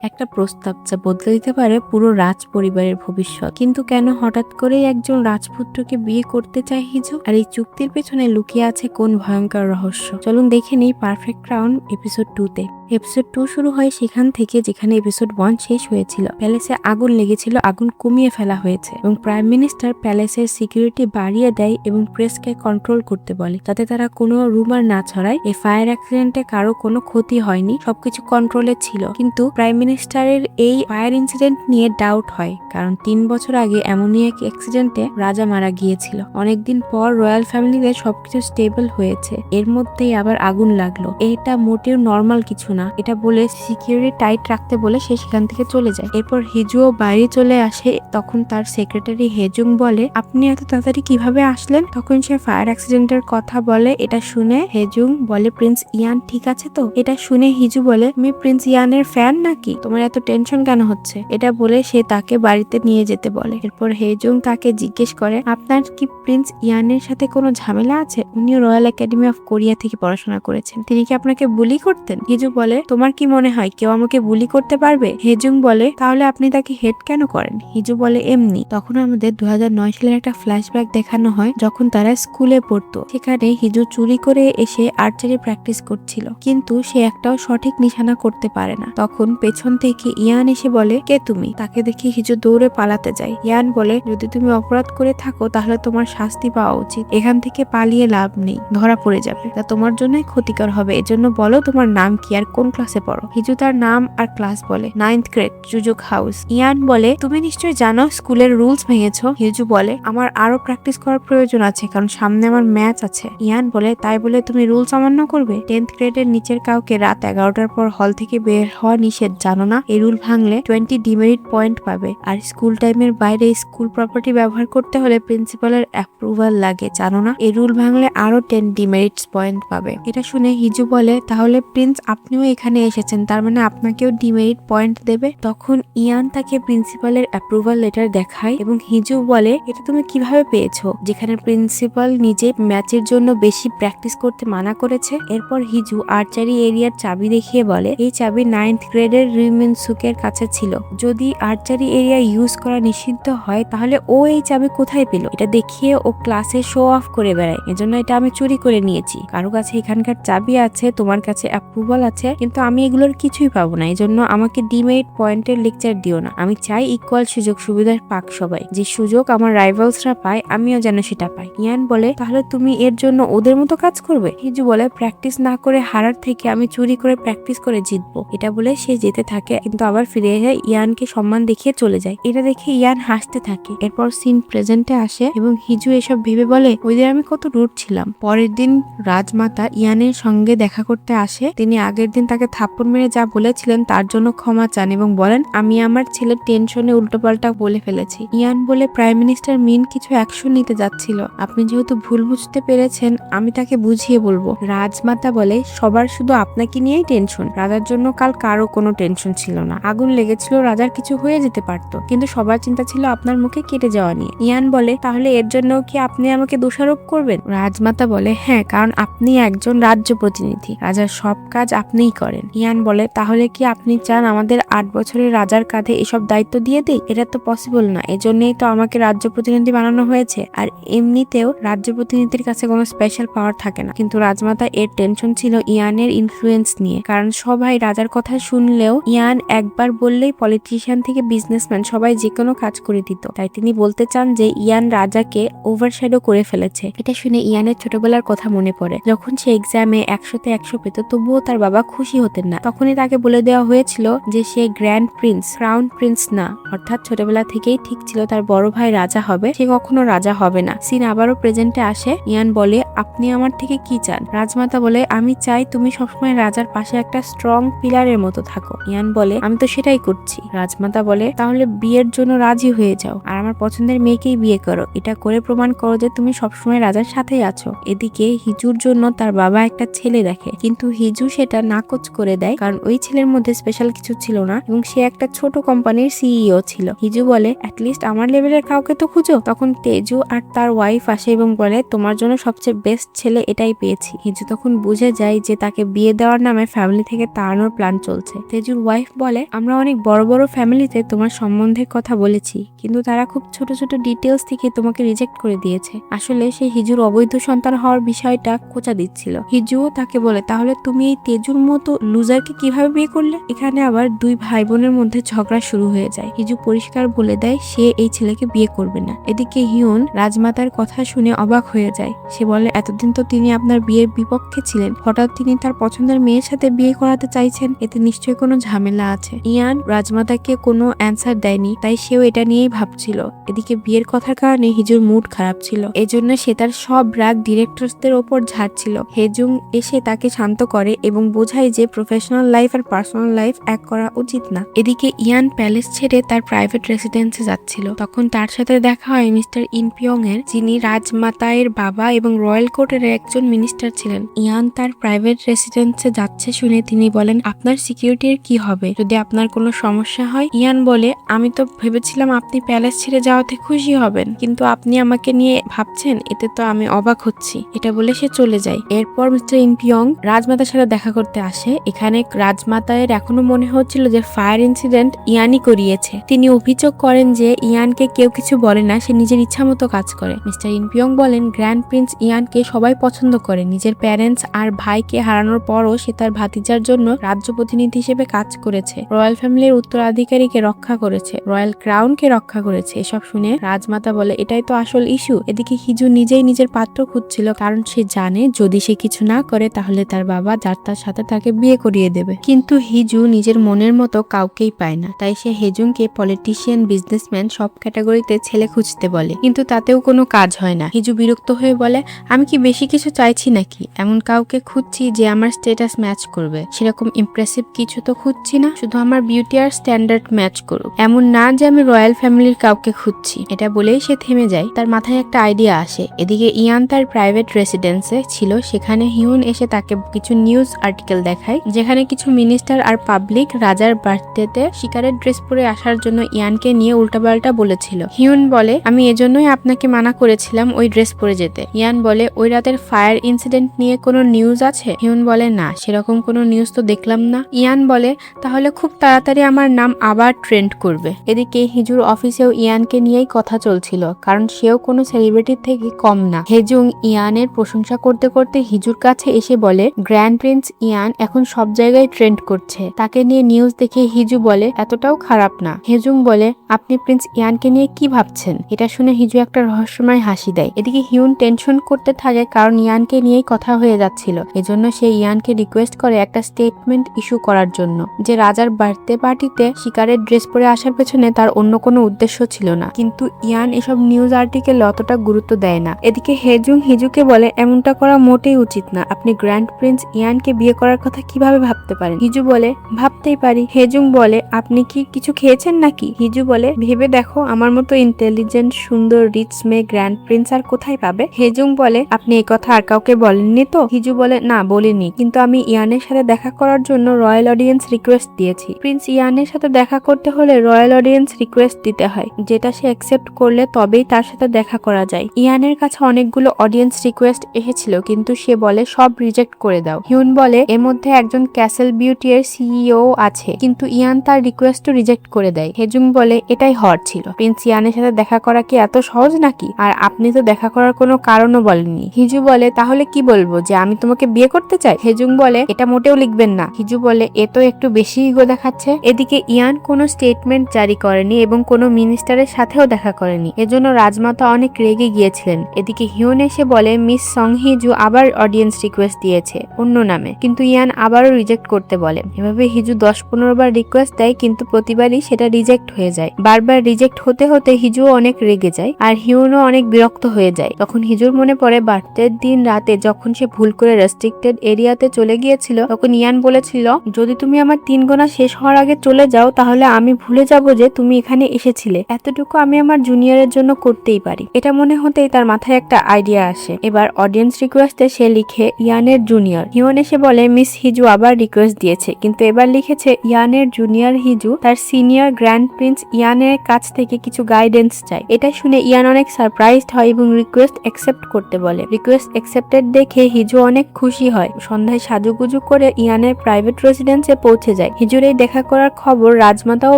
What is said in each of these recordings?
একটা প্রস্তাব যা বদলে দিতে পারে পুরো রাজ পরিবারের ভবিষ্যৎ। কিন্তু কেন হঠাৎ করেই একজন রাজপুত্রকে বিয়ে করতে চায় হিজু? আর এই চুক্তির পেছনে লুকিয়ে আছে কোন ভয়ঙ্কর রহস্য? চলুন দেখে নেই পারফেক্ট ক্রাউন এপিসোড 2 তে। এপিসোড 2 শুরু হয় সেখান থেকে যেখানে এপিসোড 1 শেষ হয়েছিল। প্যালেসে আগুন লেগেছিল, আগুন কমিয়ে ফেলা হয়েছে এবং প্রাইম মিনিস্টার প্যালেসের সিকিউরিটি বাড়িয়ে দেয় এবং প্রেসকে কন্ট্রোল করতে বলে যাতে তারা কোনো রুমার না ছড়ায়। এই ফায়ার অ্যাক্সিডেন্টে কারো কোনো ক্ষতি হয়নি, সবকিছু কন্ট্রোলে ছিল। কিন্তু প্রাইম মিনিস্টারের এই ফায়ার ইনসিডেন্ট নিয়ে ডাউট হয়, কারণ 3 বছর আগে এমনই এক অ্যাক্সিডেন্টে রাজা মারা গিয়েছিল। অনেকদিন পর রয়্যাল ফ্যামিলিতে সবকিছু স্টেবল হয়েছে, এর মধ্যেই আবার আগুন লাগলো। এটা মোটেও নর্মাল কিছু না। এটা বলে সিকিউরিটি টাইট রাখতে বলে সে সেখান থেকে চলে যায়। এরপর হিজুও বাইরে চলে আসে। তখন তার সেক্রেটারি হেজুং বলে, আপনি এত তাড়াতাড়ি কিভাবে আসলেন? তখন সে ফায়ার অ্যাক্সিডেন্টের কথা বলে। এটা শুনে হেজুং বলে, প্রিন্স ইয়ান ঠিক আছে তো? এটা শুনে হিজু বলে, তুমি প্রিন্স ইয়ানের ফ্যান নাকি? তোমার এত টেনশন কেন হচ্ছে? এটা বলে সে তাকে বাড়িতে নিয়ে যেতে বলে। এরপর হেজুং তাকে জিজ্ঞেস করে, আপনার কি প্রিন্স ইয়ানের সাথে কোনো ঝামেলা আছে? উনি রয়্যাল একাডেমি অফ কোরিয়া থেকে পড়াশোনা করেছেন, তিনি কি আপনাকে বুলি করতেন? হিজু বলে, তোমার কি মনে হয় কেউ আমাকে বুলি করতে পারবে? হেজুং বলে, তাহলে আপনি তাকে হেট কেন করেন? হিজু বলে, এমনি। তখন আমাদের 2009 সালের একটা ফ্ল্যাশব্যাক দেখানো হয়, যখন তারা স্কুলে পড়তো। সেখানে হিজু চুরি করে এসে আর্চারি প্র্যাকটিস করছিল, কিন্তু সে একটাও সঠিক নিশানা করতে পারে না। তখন পেছন থেকে ইয়ান এসে বলে, কে তুমি? তাকে দেখে হিজু দৌড়ে পালাতে যায়। ইয়ান বলে, যদি তুমি অপরাধ করে থাকো তাহলে তোমার শাস্তি পাওয়া উচিত। এখান থেকে পালিয়ে লাভ নেই, ধরা পড়ে যাবে, তা তোমার জন্যই ক্ষতিকর হবে। এজন্য বলো তোমার নাম কি আর কোন ক্লাসে পড়ো? হিজু তার নাম আর ক্লাস বলে। 9th grade, জুজুক house. ইয়ান বলে, তুমি নিশ্চয়ই জানো স্কুলের রুলস ভেঙেছো। হিজু বলে, আমার আরো প্র্যাকটিস করার প্রয়োজন আছে, কারণ সামনে আমার ম্যাচ আছে। ইয়ান বলে, তাই বলে তুমি রুলস অমান্য করবে? 10th গ্রেডের নিচের কাউকে রাত 11টার পর হল থেকে বের হওয়া নিষেধ, জানো না? এই রুল ভাঙলে 20 ডিমেরিট পয়েন্ট পাবে। আর স্কুল টাইমের বাইরে স্কুল প্রপার্টি ব্যবহার করতে হলে প্রিন্সিপালের অ্যাপ্রুভাল লাগে, জানো না? এই রুল ভাঙলে আরো 10 ডিমেরিটস পয়েন্ট পাবে। এটা শুনে হিজু বলে, তাহলে প্রিন্স আপনিও এখানে এসেছেন, তার মানে আপনাকেও ডিমেরিট পয়েন্ট দেবে। তখন ইয়ান তাকে প্রিন্সিপালের অ্যাপ্রুভাল লেটার দেখায় এবং হিজু বলে, এটা তুমি কিভাবে পেয়েছো, যেখানে প্রিন্সিপাল নিজে ম্যাচের জন্য বেশি প্র্যাকটিস করতে মানা করেছে? এরপর হিজু আর্চারি এরিয়ার চাবি দেখিয়ে বলে, এই চাবি 9th গ্রেডের রিমিনসুকের কাছে ছিল। যদি আর্চারি এরিয়া ইউজ করা নিষিদ্ধ হয় তাহলে ও এই চাবি কোথায় পেল? এটা দেখিয়ে ও ক্লাসে শো অফ করে বেড়ায়, এজন্য এটা আমি চুরি করে নিয়েছি। কারো কাছে এখানকার চাবি আছে, তোমার কাছে অ্যাপ্রুভাল আছে, কিন্তু আমি এগুলোর কিছুই পাবো না। এজন্য আমাকে ডিমেরিট পয়েন্টের লেকচার দিও না। আমি চাই ইকুয়াল সুযোগ সুবিধার পাক সবাই। যে সুযোগ আমার রাইভালসরা পায়, আমিও যেন সেটা পাই। ইয়ান বলে, তাহলে তুমি এর জন্য ওদের মতো কাজ করবে? হিজু বলে, প্র্যাকটিস না করে হারার থেকে আমি চুরি করে প্র্যাকটিস করে জিতবো। এটা বলে সে যেতে থাকে, কিন্তু আবার ফিরে যায়, ইয়ানকে সম্মান দেখিয়ে চলে যায়। এটা দেখে ইয়ান হাসতে থাকে। এরপর সিন প্রেজেন্টে আসে এবং হিজু এসব ভেবে বলে, ওই দিন আমি কত রুড ছিলাম। পরের দিন রাজমাতা ইয়ানের সঙ্গে দেখা করতে আসে। তিনি আগের দিন তাকে থাপ্পড় মেরে যা বলেছিলেন তার জন্য ক্ষমা চান এবং বলেন, আমি আমার ছেলের টেনশনে উল্টোপাল্টা বলে ফেলেছি। ইয়ান বলে, প্রাইম মিনিস্টার মিন কিছু অ্যাকশন নিতে যাচ্ছিল, আপনি যেহেতু ভুল বুঝতে পেরেছেন আমি তাকে বুঝিয়ে বলবো। রাজমাতা বলে, সবার শুধু আপনাকে নিয়েই টেনশন, রাজার জন্য কাল কারো কোনো টেনশন ছিল না। আগুন লেগেছিল, রাজার কিছু হয়ে যেতে পারতো, কিন্তু সবার চিন্তা ছিল আপনার মুখে কেটে যাওয়া নিয়ে। ইয়ান বলে, তাহলে এর জন্য কি আপনি আমাকে দোষারোপ করবেন? রাজমাতা বলে, হ্যাঁ, কারণ আপনি একজন রাজ্য প্রতিনিধি, রাজার সব কাজ আপনিই করেন। ইয়ান বলে, তাহলে কি আপনি চান আমাদের 8 বছরের রাজার কাঁধে এসব দায়িত্ব দিয়ে দেই? এটা তো পসিবল না, এজন্যই তো আমাকে রাজ্য প্রতিনিধি বানানো হয়েছে। আর এমনিতেও রাজ্য প্রতিনিধির কাছে কোনো স্পেশাল পাওয়ার থাকে না। কিন্তু রাজমাতা এর টেনশন ছিল ইয়ানের ইনফ্লুয়েন্স নিয়ে, কারণ সবাই রাজার কথা শুনলেও ইয়ান একবার বললেই পলিটিশিয়ান থেকে বিজনেসম্যান সবাই যে কোনো কাজ করে দিত। তাই তিনি বলতে চান যে ইয়ান রাজাকে ওভারশ্যাডো করে ফেলেছে। এটা শুনে ইয়ানের ছোটবেলার কথা মনে পড়ে, যখন সে এক্সামে 100তে 100 পেত, তবুও তার বাবা খুশি হতেন না। তখনই তাকে বলে দেওয়া হয়েছিল যে সে গ্র্যান্ড প্রিন্স, ক্রাউন প্রিন্স না। অর্থাৎ ছোটবেলা থেকেই ঠিক ছিল তার বড় ভাই রাজা হবে, সে কখনো রাজা হবে না। সিন আবারও প্রেজেন্টে আসে। ইয়ান বলে, আপনি আমার থেকে কি চান? রাজমাতা বলে, আমি চাই তুমি সবসময় রাজার পাশে একটা স্ট্রং পিলারের মতো থাকো। ইয়ান বলে, আমি তো সেটাই করছি। রাজমাতা বলে, তাহলে বিয়ের জন্য রাজি হয়ে যাও আর আমার পছন্দের মেয়েকেই বিয়ে করো। এটা করে প্রমাণ করো যে তুমি সবসময় রাজার সাথেই আছো। এদিকে হিজুর জন্য তার বাবা একটা ছেলে দেখে, কিন্তু হিজু সেটা নাকচ করে দেয়, কারণ ওই ছেলের মধ্যে স্পেশাল কিছু ছিল না এবং সে একটা ছোট কোম্পানির সিইও ছিল। হিজু বলে, অ্যাটলিস্ট আমার লেভেলের কাউকে তো খুঁজো। তখন তেজু আর তার ওয়াইফ আসে এবং বলে, তোমার জন্য সবচেয়ে বেস্ট ছেলে এটাই পেয়েছি। হিজু তখন বুঝে যায় যে তাকে বিয়ে দেওয়ার নামে ফ্যামিলি থেকে তাড়ানোর প্ল্যান চলছে। তেজুর ওয়াইফ বলে, আমরা অনেক বড় বড় ফ্যামিলিতে তোমার সম্বন্ধে কথা বলেছি, কিন্তু তারা খুব ছোট ছোট ডিটেলস থেকে তোমাকে রিজেক্ট করে দিয়েছে। আসলে সে হিজুর অবৈধ সন্তান হওয়ার বিষয়টা খোঁচা দিচ্ছিল। হিজুও তাকে বলে, তাহলে তুমি এই তেজুর মতো লুজারকে কিভাবে বিয়ে করলে? এখানে আবার দুই ভাই বোনের মধ্যে ঝগড়া শুরু হয়ে যায়। হিজু পরিষ্কার বলে দেয় সে এই ছেলেকে বিয়ে করবে না। এদিকে হিউন রাজমাতার কথা শুনে অবাক হয়ে যায়। সে বলে, এতদিন তো তিনি আপনার বিয়ের বিপক্ষে ছিলেন, হঠাৎ তিনি তার পছন্দের মেয়ের সাথে বিয়ে করাতে চাইছেন, এতে নিশ্চয়ই কোনো ঝামেলা আছে। ইয়ান রাজমাতাকে কোনো অ্যান্সার দেয়নি, তাই সেও এটা নিয়েই ভাবছিল। এদিকে বিয়ের কথার কারণে হিজুর মুড খারাপ ছিল, এজন্য সে তার সব রাগ ডিরেক্টরসদের ওপর ঝাড়ছিল। হেজুং এসে তাকে শান্ত করে এবং বোঝায় যে প্রফেশনাল লাইফ আর পার্সোনাল লাইফ এক করা উচিত না। এদিকে ইয়ান প্যালেস ছেড়ে তার প্রাইভেট রেসিডেন্সে যাচ্ছিল। তখন তার সাথে দেখা হয় মিস্টার ইনপিয়ং এর, যিনি রাজমাতায়ের বাবা এবং রয়্যাল কোর্টের একজন মিনিস্টার ছিলেন। ইয়ান তার প্রাইভেট রেসিডেন্সে যাচ্ছে শুনে তিনি বলেন, আপনার সিকিউরিটির কি হবে যদি আপনার কোনো সমস্যা হয়? ইয়ান বলে, আমি তো ভেবেছিলাম আপনি প্যালেস ছেড়ে যাওয়াতে খুশি হবেন, কিন্তু আপনি আমাকে নিয়ে ভাবছেন, এতে তো আমি অবাক হচ্ছি। এটা বলে সে চলে যায়। এরপর মিস্টার ইনপিয়ং রাজমাতার সাথে দেখা করতে আসে। এখানে রাজমাতায়ের এখনো মনে হচ্ছিল যে ফায়ার ইনসিডেন্ট ইয়ানই করিয়েছে। তিনি অভিযোগ করেন যে ইয়ানকে কেউ কিছু বলে না, সে নিজের ইচ্ছা মতো কাজ করে। মিস্টার ইনপিয়ং বলেন, গ্র্যান্ড প্রিন্স ইয়ানকে সবাই পছন্দ করে। নিজের প্যারেন্টস আর ভাইকে হারানোর পরও সে তার ভাতিজার জন্য রাজ্য প্রতিনিধি হিসেবে কাজ করেছে, রয়্যাল ফ্যামিলির উত্তরাধিকারীকে রক্ষা করেছে, রয়্যাল ক্রাউনকে রক্ষা করেছে। এসব শুনে রাজমাতা বলে, এটাই তো আসল ইস্যু। এদিকে হিজু নিজেই নিজের পাত্র খুঁজছিল, কারণ সে জানে যদি সে কিছু না করে তাহলে তার বাবা যার সাথে তাকে বিয়ে করিয়ে দেবে। কিন্তু হিজু নিজের মনের মতো কাউকেই পায় না, তাই সে হেজুংকে পলিটিশিয়ান, বিজনেসম্যান সব ক্যাটাগরিতে ছেলে খুঁজতে বলে, কিন্তু তাতেও কোনো কাজ হয় না। হিজু বিরক্ত হয়ে বলে, আমি কি বেশি কিছু চাইছি নাকি? এমন কাউকে খুঁজছি যে আমার স্ট্যাটাস ম্যাচ করবে, সেরকম ইমপ্রেসিভ কিছু তো খুঁজছি না, শুধু আমার বিউটি আর স্ট্যান্ডার্ড ম্যাচ করুক। এমন না যে আমি রয়্যাল ফ্যামিলির কাউকে খুঁজছি। এটা বলেই সে থেমে যায়। তার মাথায় একটা আইডিয়া আসে। এদিকে ইয়ান তার প্রাইভেট রেসিডেন্সে ছিল, সেখানে হিউন এসে তাকে কিছু নিউজ আর্টিকেল দেখায়, যেখানে কিছু মিনিস্টার আর পাবলিক রাজার বার্থডেতে শিকারের ড্রেস পরে আসার জন্য ইয়ানকে নিয়ে উল্টাপাল্টা বলেছিল। হিউন বলে, আমি এজন্যই আপনাকে মানা করেছিলাম ওই ড্রেস পরে যেতে। ইয়ান বলে, ওই রাতের ফায়ার ইনসিডেন্ট নিয়ে কোনো নিউজ আছে? হিউন বলে, না, সেরকম কোনো নিউজ তো দেখলাম না। ইয়ান বলে, তাহলে খুব তাড়াতাড়ি আমার নাম আবার ট্রেন্ড করবে। এদিকে হিজুর অফিসেও ইয়ানকে নিয়েই কথা চলছিল, কারণ সেও কোনো সেলিব্রিটির থেকে কম না। হেজুং ইয়ানের প্রশংসা করতে করতে হিজুর কাছে এসে বলে, গ্র্যান্ড প্রিন্স ইয়ান এখন সব জায়গায় ট্রেন্ড করছে। তাকে নিয়ে নিউজ দেখে হিজু বলে, এতটাও খারাপ না। হেজুং বলে, আপনি প্রিন্স ইয়ানকে নিয়ে কি ভাবছেন? এটা শুনে হিজু একটা রহস্যময় হাসি দেয়। এদিকে হিউন টেনশন করতে থাকে, কারণ ইয়ানকে নিয়েই কথা হয়ে যাচ্ছিল। এজন্য সে ইয়ানকে রিকোয়েস্ট করে একটা স্টেটমেন্ট ইস্যু করার জন্য, যে রাজার বার্থডে পার্টিতে শিকারের ড্রেস পরে আসার পেছনে তার অন্য কোনো উদ্দেশ্য ছিল না। কিন্তু ইয়ান এসব নিউজ আর্টিকেল অতটা গুরুত্ব দেয় না। এদিকে হেজুং হিজুকে বলে, এমনটা করা মোটেই উচিত না। আপনি গ্র্যান্ড প্রিন্স ইয়ানকে বিয়ে করার কথা কিভাবে ভাবতে পারেন? হিজু বলে, ভাবতেই পারি। হেজুং বলে, আপনি কি কিছু খেয়েছেন নাকি? হিজু বলে, ভেবে দেখো, আমার মতো ইন্টেলিজেন্ট, সুন্দর, রিচ মেয়ে গ্র্যান্ড প্রিন্স আর কোথায় পাবে? হেজুং বলে, আপনি এই কথা আর কাউকে বলেননি তো? হিজু বলে, না, বলিনি, কিন্তু আমি ইয়ানের সাথে দেখা করার জন্য রয়্যাল অডিয়েন্স রিকোয়েস্ট দিয়েছি। প্রিন্স ইয়ানের সাথে দেখা করতে হলে রয়্যাল অডিয়েন্স রিকোয়েস্ট দিতে হয়, যেটা সে অ্যাকসেপ্ট করলে তবেই তার সাথে দেখা করা যায়। ইয়ানের কাছে অনেকগুলো অডিয়েন্স রিকোয়েস্ট এসেছিল, কিন্তু সে বলে সব রিজেক্ট করে দাও। হিউন বলে, এর মধ্যে একজন ক্যাসেল বিউটি এর সিইও আছে, কিন্তু ইয়ান তার রিকোয়েস্টও রিজেক্ট করে দেয়। হেজুং বলে, এটাই হওয়ার ছিল। প্রিন্স ইয়ানের সাথে দেখা করা কি এত সহজ নাকি? আর আপনি তো দেখা করার কোনো কারণও বলেননি। হিজু বলে, তাহলে কি বলবো, যে আমি তোমাকে বিয়ে করতে চাই? হেজুং বলে, এটা মোটেও লিখবেন না। হিজু বলে, এ তো একটু বেশি ইগো দেখাচ্ছে। এদিকে ইয়ান কোনো স্টেটমেন্ট জারি করেনি এবং কোনো মিনিস্টারের সাথেও দেখা করেনি, এজন্য রাজমাতা অনেক রেগে গিয়েছিলেন। এদিকে হিউন এসে বলে, মিস সং হিজু আবার অডিয়েন্স রিকোয়েস্ট দিয়েছে অন্য নামে, কিন্তু ইয়ান আবারও রিজেক্ট করতে বলে। এভাবে হিজু 10-15 বার রিকোয়েস্ট দেয়, কিন্তু প্রতিবারই সেটা রিজেক্ট হয়ে যায়। বারবার রিজেক্ট হতে হতে হিজুও অনেক রেগে যায়, আর হিউনও অনেক বিরক্ত হয়ে যায়। তখন হিজুর মনে পড়ে বার্থডের দিন রাতে যখন সে ভুল করে রেস্ট্রিক্টেড এরিয়াতে চলে গিয়েছিল, তখন ইয়ান বলেছিল, যদি তুমি আমার 3 গোনা শেষ হওয়ার আগে চলে যাও তাহলে আমি ভুলে যাব যে তুমি এখানে এসেছিলে। এতটুকু আমি আমার জুনিয়রের জন্য করতেই পারি। এটা মনে হতেই তার মাথায় একটা আইডিয়া আসে। এবার অডিয়েন্স রিকোয়েস্টে সে লিখে, ইয়ানের জুনিয়র। হিউন এসে বলে, মিস হিজু আবার রিকোয়েস্ট দিয়েছে, কিন্তু এবার লিখেছে ইয়ানের জুনিয়র হিজু তার সিনিয়র গ্র্যান্ড প্রিন্স ইয়ানের কাছ থেকে কিছু গাইডেন্স চাই। এটা শুনে ইয়ান অনেক সারপ্রাইজড হয় এবং রিকোয়েস্ট অ্যাকসেপ্ট করতে বলে। রিকোয়েস্ট অ্যাকসেপ্টেড দেখে হিজু অনেক খুশি হয়। সন্ধ্যায় সাজুগুজু করে ইয়ানের প্রাইভেট রেসিডেন্সে পৌঁছে যায়। হিজুর এই দেখা করার খবর রাজমাতাও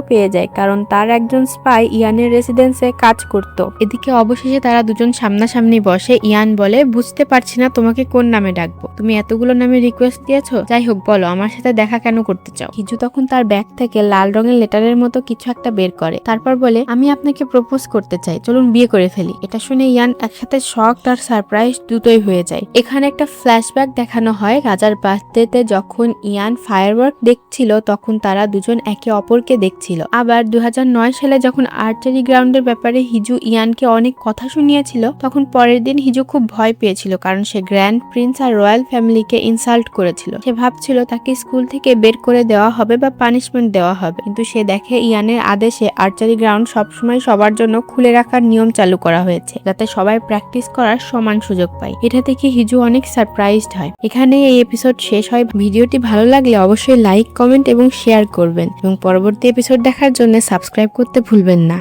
পেয়ে যায়, কারণ তার একজন স্পাই ইয়ানের রেসিডেন্সে কাজ করত। এদিকে অবশেষে তারা দুজন সামনাসামনি বসে। ইয়ান বলে, বুঝতে পারছি না তোমাকে কোন নামে ডাকবো, তুমি এতগুলো নামে রিকোয়েস্ট দিয়েছো, যাই হোক বলো আমার সাথে দেখা কেন করতে চাও। হিজু তখন তার ব্যাগ থেকে লাল রঙের লেটারের মতো কিছু একটা বের করে, তারপর বলে, আমি আপনাকে প্রপোজ করতে চাই, চলুন বিয়ে করে ফেলি। এটা শুনে ইয়ান একসাথে শক আর সারপ্রাইজ দুটোই হয়ে যায়। এখানে একটা ফ্ল্যাশব্যাক দেখানো হয় রাজার বার্থডেতে, যখন ইয়ান ফায়ারওয়ার্ক দেখছিল তখন তারা দুজন একে অপরকে দেখছিল। আবার 2009 সালে যখন আর্চারি গ্রাউন্ডের ব্যাপারে হিজু ইয়ানকে অনেক কথা শুনিয়েছিল, তখন পরের দিন হিজু খুব ভয় পেয়েছিল, কারণ সে গ্র্যান্ড প্রিন্স আর রয়্যাল ফ্যামিলিকে ইনসাল্ট করেছিল। সে ভাবছিল তাকে স্কুল থেকে বের করে দেওয়া হবে বা পানিশমেন্ট দেওয়া হবে, কিন্তু সে দেখে ইয়ানের আদেশে আর্চারি গ্রাউন্ড সবসময় সবার জন্য খুলে রাখার নিয়ম চালু করা হয়েছে, যাতে সবাই প্র্যাকটিস করার সমান সুযোগ পায়। এটা থেকে হিজু অনেক সারপ্রাইজড হয়। এখানে এই এপিসোড শেষ হয়। ভিডিওটি ভালো লাগলে অবশ্যই লাইক, কমেন্ট এবং শেয়ার করবেন, এবং পরবর্তী এপিসোড দেখার জন্য সাবস্ক্রাইব করতে ভুলবেন না।